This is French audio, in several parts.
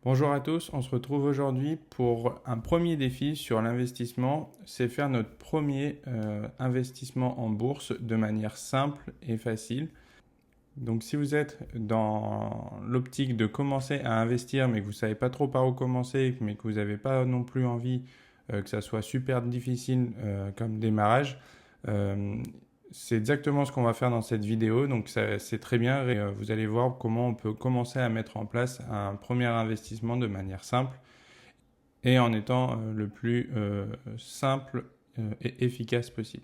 Bonjour à tous, on se retrouve aujourd'hui pour un premier défi sur l'investissement, c'est faire notre premier investissement en bourse de manière simple et facile. Donc si vous êtes dans l'optique de commencer à investir mais que vous ne savez pas trop par où commencer, mais que vous n'avez pas non plus envie que ça soit super difficile comme démarrage, euh, c'est exactement ce qu'on va faire dans cette vidéo, donc c'est très bien et vous allez voir comment on peut commencer à mettre en place un premier investissement de manière simple et en étant le plus simple et efficace possible.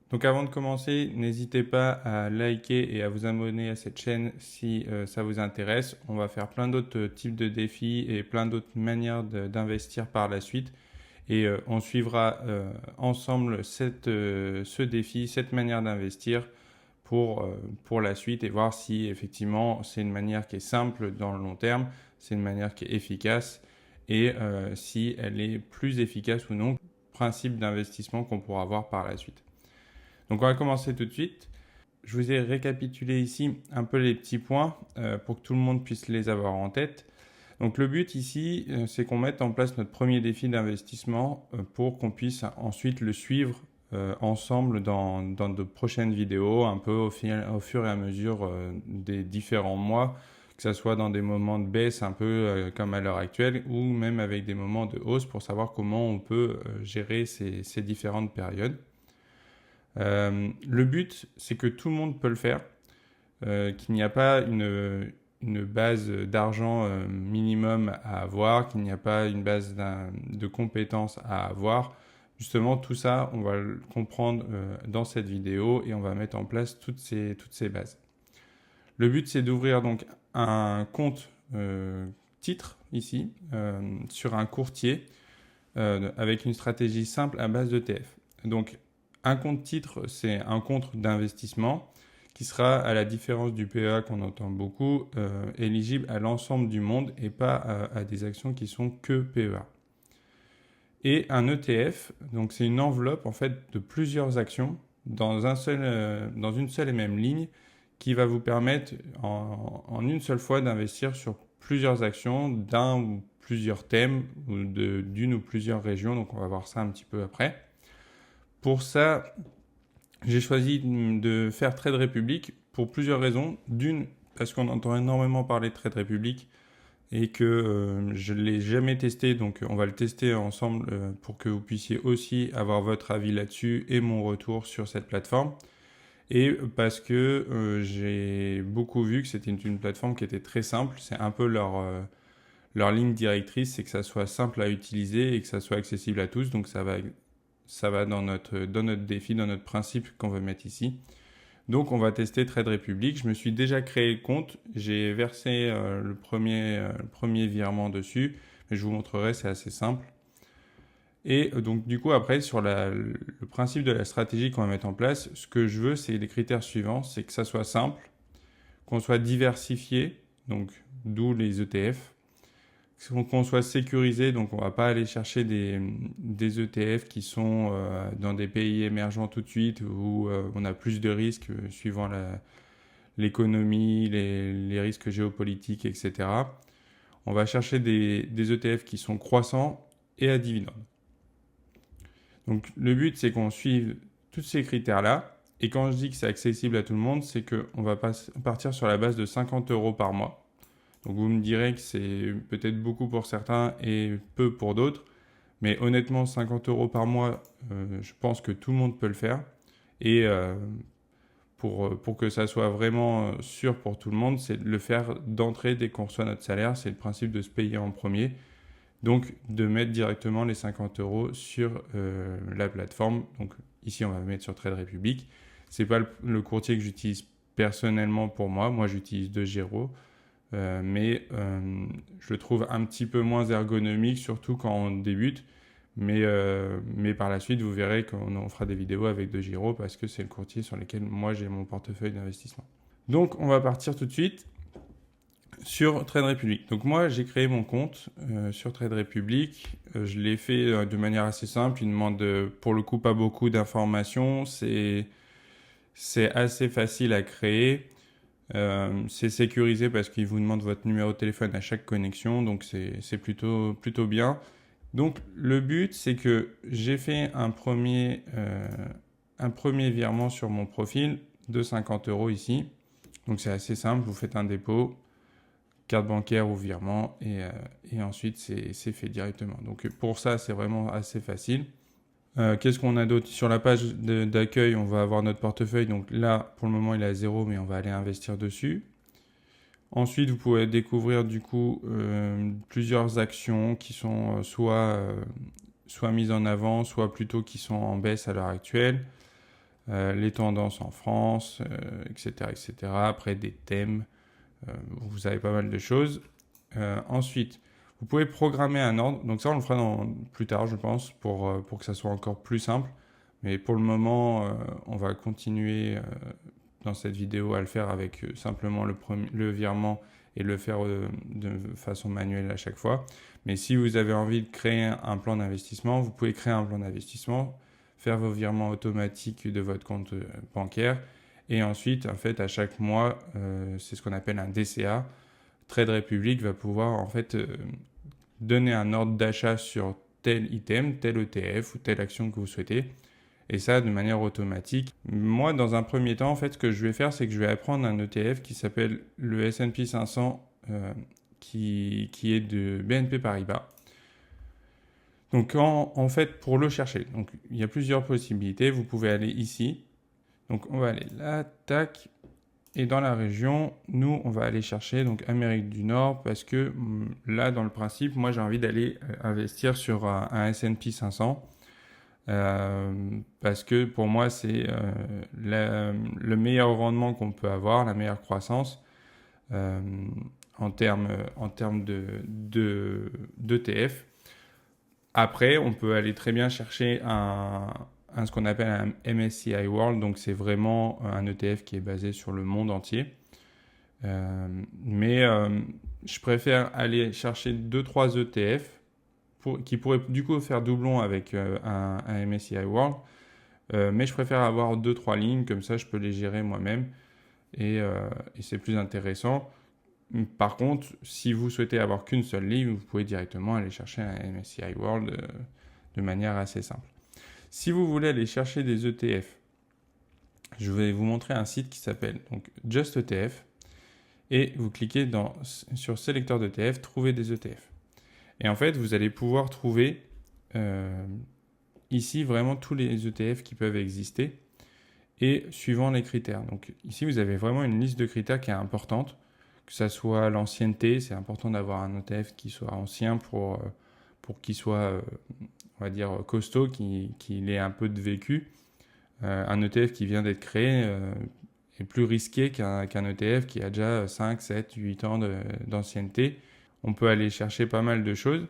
Donc avant de commencer, n'hésitez pas à liker et à vous abonner à cette chaîne si ça vous intéresse. On va faire plein d'autres types de défis et plein d'autres manières d'investir par la suite. Et on suivra ensemble ce défi, cette manière d'investir pour la suite et voir si effectivement c'est une manière qui est simple dans le long terme, c'est une manière qui est efficace et si elle est plus efficace ou non, principe d'investissement qu'on pourra voir par la suite. Donc on va commencer tout de suite. Je vous ai récapitulé ici un peu les petits points pour que tout le monde puisse les avoir en tête. Donc le but ici, c'est qu'on mette en place notre premier défi d'investissement pour qu'on puisse ensuite le suivre ensemble dans de prochaines vidéos, un peu au fur et à mesure des différents mois, que ce soit dans des moments de baisse un peu comme à l'heure actuelle, ou même avec des moments de hausse pour savoir comment on peut gérer ces différentes périodes. Le but, c'est que tout le monde peut le faire, qu'il n'y a pas une base d'argent minimum à avoir, qu'il n'y a pas une base de compétences à avoir. Justement, tout ça, on va le comprendre dans cette vidéo et on va mettre en place toutes ces bases. Le but, c'est d'ouvrir donc un compte titre ici sur un courtier avec une stratégie simple à base d'ETF. Donc, un compte titre, c'est un compte d'investissement qui sera, à la différence du PEA qu'on entend beaucoup, éligible à l'ensemble du monde et pas à des actions qui sont que PEA. Et un ETF, donc c'est une enveloppe en fait de plusieurs actions dans une seule et même ligne qui va vous permettre en une seule fois d'investir sur plusieurs actions d'un ou plusieurs thèmes ou d'une ou plusieurs régions. Donc on va voir ça un petit peu après. Pour ça, j'ai choisi de faire Trade Republic pour plusieurs raisons. D'une, parce qu'on entend énormément parler de Trade Republic et que je ne l'ai jamais testé, donc on va le tester ensemble pour que vous puissiez aussi avoir votre avis là-dessus et mon retour sur cette plateforme. Et parce que j'ai beaucoup vu que c'était une plateforme qui était très simple, c'est un peu leur ligne directrice, c'est que ça soit simple à utiliser et que ça soit accessible à tous, donc ça va dans notre défi, dans notre principe qu'on veut mettre ici. Donc on va tester Trade Republic. Je me suis déjà créé le compte. J'ai versé le premier virement dessus. Mais je vous montrerai, c'est assez simple. Et donc du coup après sur le principe de la stratégie qu'on va mettre en place, ce que je veux c'est les critères suivants. C'est que ça soit simple, qu'on soit diversifié, donc d'où les ETF, qu'on soit sécurisé, donc on ne va pas aller chercher des ETF qui sont dans des pays émergents tout de suite où on a plus de risques suivant l'économie, les risques géopolitiques, etc. On va chercher des ETF qui sont croissants et à dividendes. Donc le but c'est qu'on suive tous ces critères-là. Et quand je dis que c'est accessible à tout le monde, c'est qu'on va partir sur la base de 50 € par mois. Donc vous me direz que c'est peut-être beaucoup pour certains et peu pour d'autres. Mais honnêtement, 50 € par mois, je pense que tout le monde peut le faire. Et pour que ça soit vraiment sûr pour tout le monde, c'est de le faire d'entrée dès qu'on reçoit notre salaire. C'est le principe de se payer en premier. Donc de mettre directement les 50 € sur la plateforme. Donc ici, on va mettre sur Trade Republic. Ce n'est pas le courtier que j'utilise personnellement pour moi. Moi, j'utilise DeGiro. Mais je le trouve un petit peu moins ergonomique, surtout quand on débute. Mais par la suite, vous verrez qu'on fera des vidéos avec DeGiro parce que c'est le courtier sur lequel moi j'ai mon portefeuille d'investissement. Donc on va partir tout de suite sur Trade Republic. Donc moi j'ai créé mon compte sur Trade Republic. Je l'ai fait de manière assez simple. Il demande pour le coup pas beaucoup d'informations. C'est assez facile à créer. C'est sécurisé parce qu'il vous demande votre numéro de téléphone à chaque connexion, donc c'est plutôt bien. Donc le but, c'est que j'ai fait un premier virement sur mon profil de 50 € ici. Donc c'est assez simple, vous faites un dépôt, carte bancaire ou virement, et ensuite c'est fait directement. Donc pour ça, c'est vraiment assez facile. Qu'est-ce qu'on a d'autre? Sur la page d'accueil, on va avoir notre portefeuille. Donc là, pour le moment, il est à 0, mais on va aller investir dessus. Ensuite, vous pouvez découvrir du coup plusieurs actions qui sont soit mises en avant, soit plutôt qui sont en baisse à l'heure actuelle. Les tendances en France, etc., etc. Après, des thèmes. Vous avez pas mal de choses. Ensuite, vous pouvez programmer un ordre. Donc ça, on le fera plus tard, je pense, pour que ça soit encore plus simple. Mais pour le moment, on va continuer dans cette vidéo à le faire avec simplement le virement et le faire de façon manuelle à chaque fois. Mais si vous avez envie de créer un plan d'investissement, vous pouvez créer un plan d'investissement, faire vos virements automatiques de votre compte bancaire. Et ensuite, en fait, à chaque mois, c'est ce qu'on appelle un DCA. Trade Republic va pouvoir en fait donner un ordre d'achat sur tel item, tel ETF ou telle action que vous souhaitez. Et ça de manière automatique. Moi, dans un premier temps, en fait, ce que je vais faire, c'est que je vais apprendre un ETF qui s'appelle le S&P 500, qui est de BNP Paribas. Donc, en fait, pour le chercher, donc, il y a plusieurs possibilités. Vous pouvez aller ici. Donc, on va aller là, tac. Et dans la région, nous, on va aller chercher donc Amérique du Nord parce que là, dans le principe, moi, j'ai envie d'aller investir sur un S&P 500 parce que pour moi, c'est le meilleur rendement qu'on peut avoir, la meilleure croissance en termes d'ETF. Après, on peut aller très bien chercher ce qu'on appelle un MSCI World, donc c'est vraiment un ETF qui est basé sur le monde entier. Mais je préfère aller chercher 2-3 ETF qui pourraient du coup faire doublon avec un MSCI World. Mais je préfère avoir 2-3 lignes, comme ça je peux les gérer moi-même et c'est plus intéressant. Par contre, si vous souhaitez avoir qu'une seule ligne, vous pouvez directement aller chercher un MSCI World de manière assez simple. Si vous voulez aller chercher des ETF, je vais vous montrer un site qui s'appelle donc Just ETF et vous cliquez sur sélecteur d'ETF, trouver des ETF. Et en fait, vous allez pouvoir trouver ici vraiment tous les ETF qui peuvent exister et suivant les critères. Donc ici, vous avez vraiment une liste de critères qui est importante, que ça soit l'ancienneté, c'est important d'avoir un ETF qui soit ancien pour qu'il soit, on va dire, costaud, qu'il ait un peu de vécu. Un ETF qui vient d'être créé est plus risqué qu'un ETF qui a déjà 5, 7, 8 ans d'ancienneté. On peut aller chercher pas mal de choses.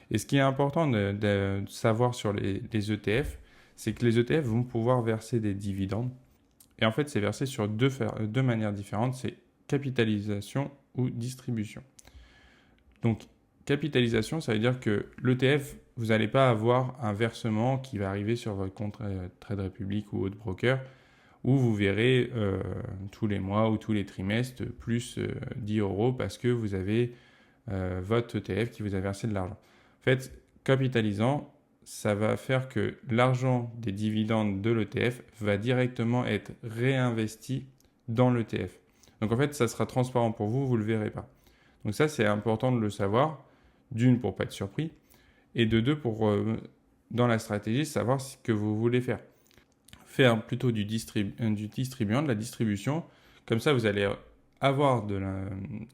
Et ce qui est important de savoir sur les ETF, c'est que les ETF vont pouvoir verser des dividendes. Et en fait, c'est versé sur deux manières différentes. C'est capitalisation ou distribution. Donc, capitalisation, ça veut dire que l'ETF, vous n'allez pas avoir un versement qui va arriver sur votre compte Trade Republic ou autre broker, où vous verrez tous les mois ou tous les trimestres plus 10 € parce que vous avez votre ETF qui vous a versé de l'argent. En fait, capitalisant, ça va faire que l'argent des dividendes de l'ETF va directement être réinvesti dans l'ETF. Donc en fait, ça sera transparent pour vous, vous ne le verrez pas. Donc ça, c'est important de le savoir, d'une pour ne pas être surpris, et de deux pour, dans la stratégie, savoir ce que vous voulez faire. Faire plutôt du distribuant, de la distribution, comme ça vous allez avoir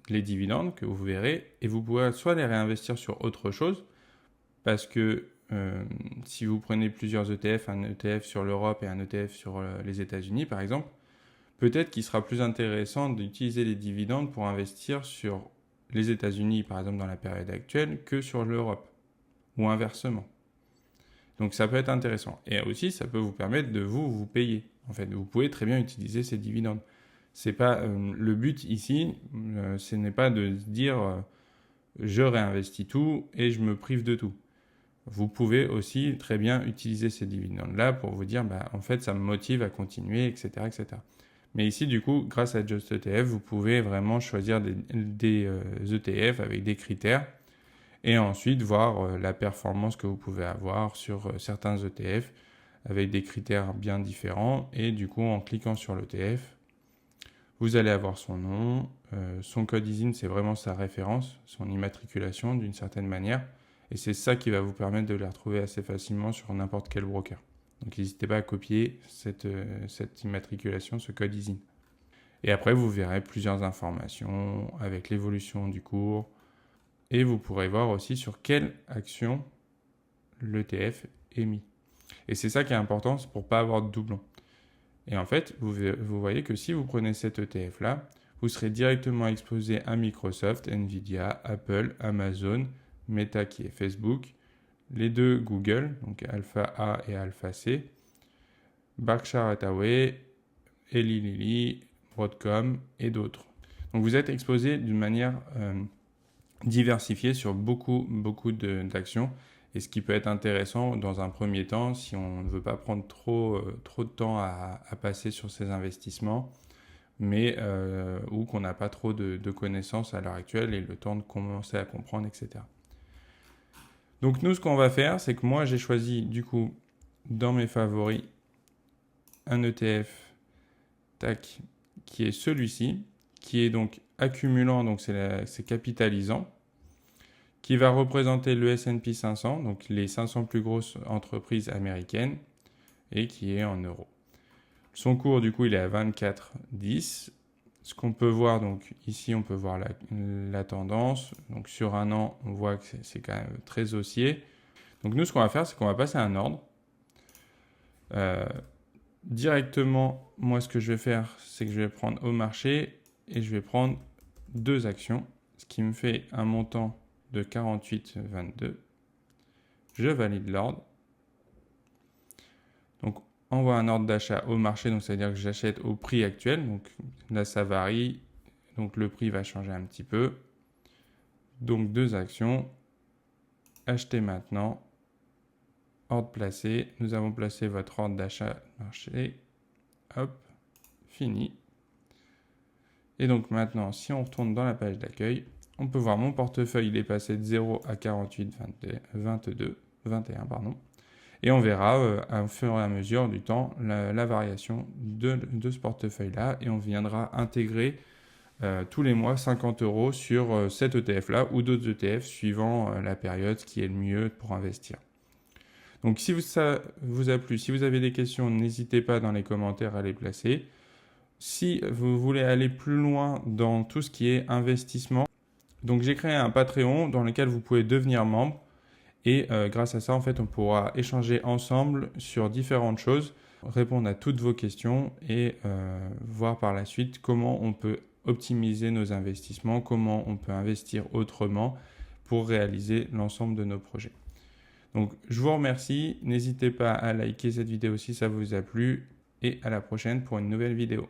les dividendes que vous verrez, et vous pourrez soit les réinvestir sur autre chose, parce que si vous prenez plusieurs ETF, un ETF sur l'Europe et un ETF sur les États-Unis par exemple, peut-être qu'il sera plus intéressant d'utiliser les dividendes pour investir sur les États-Unis, par exemple dans la période actuelle, que sur l'Europe, ou inversement. Donc ça peut être intéressant. Et aussi, ça peut vous permettre de vous payer. En fait, vous pouvez très bien utiliser ces dividendes. C'est pas le but ici, ce n'est pas de se dire je réinvestis tout et je me prive de tout. Vous pouvez aussi très bien utiliser ces dividendes-là pour vous dire en fait ça me motive à continuer, etc., etc. Mais ici, du coup, grâce à Just ETF, vous pouvez vraiment choisir des ETF avec des critères et ensuite voir la performance que vous pouvez avoir sur certains ETF avec des critères bien différents. Et du coup, en cliquant sur l'ETF, vous allez avoir son nom, son code ISIN, c'est vraiment sa référence, son immatriculation d'une certaine manière. Et c'est ça qui va vous permettre de les retrouver assez facilement sur n'importe quel broker. Donc n'hésitez pas à copier cette immatriculation, ce code ISIN. Et après, vous verrez plusieurs informations avec l'évolution du cours. Et vous pourrez voir aussi sur quelle action l'ETF est mis. Et c'est ça qui est important, c'est pour ne pas avoir de doublons. Et en fait, vous voyez que si vous prenez cet ETF-là, vous serez directement exposé à Microsoft, Nvidia, Apple, Amazon, Meta qui est Facebook, les deux Google, donc Alpha A et Alpha C, Berkshire Hathaway, Eli Lilly, Broadcom et d'autres. Donc vous êtes exposé d'une manière diversifiée sur beaucoup d'actions. Et ce qui peut être intéressant dans un premier temps, si on ne veut pas prendre trop de temps à passer sur ces investissements, mais ou qu'on n'a pas trop de connaissances à l'heure actuelle et le temps de commencer à comprendre, etc. Donc nous, ce qu'on va faire, c'est que moi, j'ai choisi du coup dans mes favoris un ETF qui est celui-ci, qui est donc accumulant, donc c'est capitalisant, qui va représenter le S&P 500, donc les 500 plus grosses entreprises américaines, et qui est en euros. Son cours, du coup, il est à 24,10. Ce qu'on peut voir, donc ici, on peut voir la tendance. Donc sur un an, on voit que c'est quand même très haussier. Donc nous, ce qu'on va faire, c'est qu'on va passer à un ordre. Directement, moi, ce que je vais faire, c'est que je vais prendre au marché et je vais prendre 2 actions, ce qui me fait un montant de 48,22. Je valide l'ordre. Donc, envoie un ordre d'achat au marché, donc ça veut dire que j'achète au prix actuel. Donc là, ça varie. Donc le prix va changer un petit peu. Donc 2 actions. Acheter maintenant. Ordre placé. Nous avons placé votre ordre d'achat marché. Hop, fini. Et donc maintenant, si on retourne dans la page d'accueil, on peut voir mon portefeuille, il est passé de 0 à 21, pardon. Et on verra au fur et à mesure du temps la variation de ce portefeuille-là. Et on viendra intégrer tous les mois 50 € sur cet ETF-là ou d'autres ETF suivant la période qui est le mieux pour investir. Donc si ça vous a plu, si vous avez des questions, n'hésitez pas dans les commentaires à les placer. Si vous voulez aller plus loin dans tout ce qui est investissement, donc j'ai créé un Patreon dans lequel vous pouvez devenir membre. Et grâce à ça, en fait, on pourra échanger ensemble sur différentes choses, répondre à toutes vos questions et voir par la suite comment on peut optimiser nos investissements, comment on peut investir autrement pour réaliser l'ensemble de nos projets. Donc, je vous remercie. N'hésitez pas à liker cette vidéo si ça vous a plu et à la prochaine pour une nouvelle vidéo.